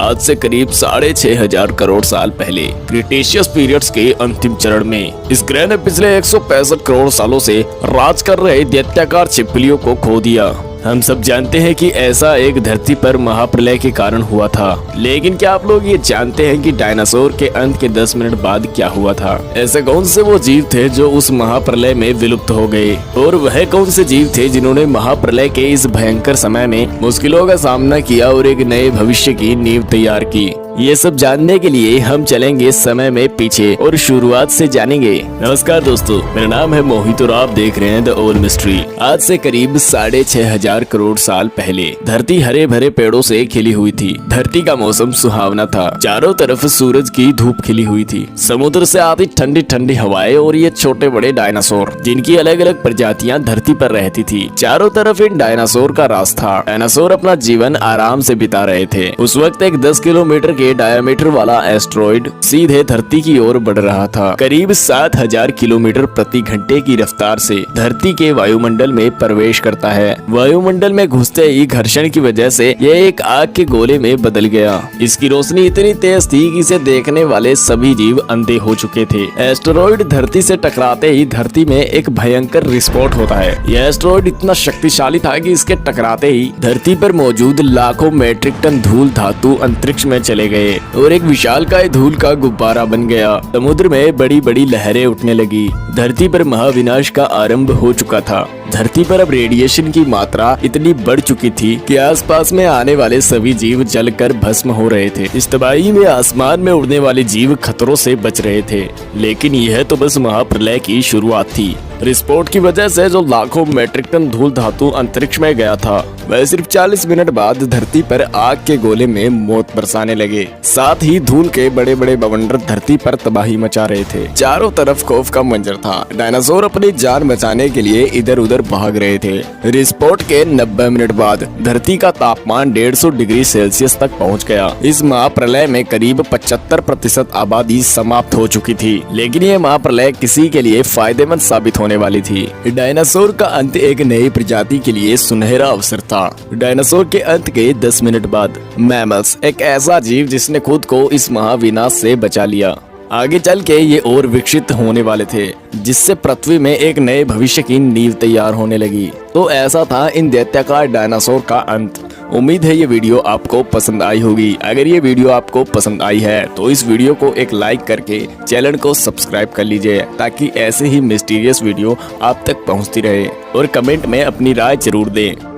आज से करीब 6,500 करोड़ साल पहले क्रिटेशियस पीरियड्स के अंतिम चरण में इस ग्रह ने पिछले 165 करोड़ सालों से राज कर रहे दैत्याकार छिपकलियों को खो दिया। हम सब जानते हैं कि ऐसा एक धरती पर महाप्रलय के कारण हुआ था, लेकिन क्या आप लोग ये जानते हैं कि डायनासोर के अंत के 10 मिनट बाद क्या हुआ था? ऐसे कौन से वो जीव थे जो उस महाप्रलय में विलुप्त हो गए, और वह कौन से जीव थे जिन्होंने महाप्रलय के इस भयंकर समय में मुश्किलों का सामना किया और एक नए भविष्य की नींव तैयार की? ये सब जानने के लिए हम चलेंगे समय में पीछे और शुरुआत से जानेंगे। नमस्कार दोस्तों, मेरा नाम है मोहित और आप देख रहे हैं द ओल्ड मिस्ट्री। आज से करीब 6,500 करोड़ साल पहले धरती हरे भरे पेड़ों से खिली हुई थी। धरती का मौसम सुहावना था, चारों तरफ सूरज की धूप खिली हुई थी, समुद्र से आती ठंडी ठंडी हवाएं और ये छोटे बड़े डायनासोर जिनकी अलग अलग प्रजातियां धरती पर रहती थी। चारों तरफ इन डायनासोर का राज था। डायनासोर अपना जीवन आराम से बिता रहे थे। उस वक्त एक 10 किलोमीटर के डायमीटर वाला एस्ट्रॉइड सीधे धरती की ओर बढ़ रहा था। करीब 7,000 किलोमीटर प्रति घंटे की रफ्तार से धरती के वायुमंडल में प्रवेश करता है। वायुमंडल में घुसते ही घर्षण की वजह से यह एक आग के गोले में बदल गया। इसकी रोशनी इतनी तेज थी कि इसे देखने वाले सभी जीव अंधे हो चुके थे। एस्टेरॉइड धरती से टकराते ही धरती में एक भयंकर विस्फोट होता है। यह एस्टेरॉइड इतना शक्तिशाली था कि इसके टकराते ही धरती पर मौजूद लाखों मेट्रिक टन धूल धातु अंतरिक्ष में चले गए और एक विशालकाय धूल का गुब्बारा बन गया। समुद्र में बड़ी बड़ी लहरें उठने लगी। धरती पर महाविनाश का आरंभ हो चुका था। धरती पर अब रेडिएशन की मात्रा इतनी बढ़ चुकी थी कि आसपास में आने वाले सभी जीव जलकर भस्म हो रहे थे। इस तबाही में आसमान में उड़ने वाले जीव खतरों से बच रहे थे, लेकिन यह तो बस महाप्रलय की शुरुआत थी। विस्फोट की वजह से जो लाखों मेट्रिक टन धूल धातु अंतरिक्ष में गया था, वह सिर्फ 40 मिनट बाद धरती पर आग के गोले में मौत बरसाने लगे। साथ ही धूल के बड़े बड़े बवंडर धरती पर तबाही मचा रहे थे। चारों तरफ खौफ का मंजर था। डायनासोर अपनी जान बचाने के लिए इधर उधर भाग रहे थे। विस्फोट के 90 मिनट बाद धरती का तापमान 150 डिग्री सेल्सियस तक पहुंच गया। इस महाप्रलय में करीब 75% आबादी समाप्त हो चुकी थी, लेकिन यह महाप्रलय किसी के लिए फायदेमंद साबित होने वाली थी। डायनासोर का अंत एक नई प्रजाति के लिए सुनहरा अवसर था। डायनासोर के अंत के 10 मिनट बाद मैमल्स, एक ऐसा जीव जिसने खुद को इस महाविनाश से बचा लिया। आगे चल के ये और विकसित होने वाले थे, जिससे पृथ्वी में एक नए भविष्य की नींव तैयार होने लगी। तो ऐसा था इन दैत्याकार डायनासोर का अंत। उम्मीद है ये वीडियो आपको पसंद आई होगी। अगर ये वीडियो आपको पसंद आई है तो इस वीडियो को एक लाइक करके चैनल को सब्सक्राइब कर लीजिए, ताकि ऐसे ही मिस्टीरियस वीडियो आप तक पहुंचती रहे, और कमेंट में अपनी राय जरूर दें।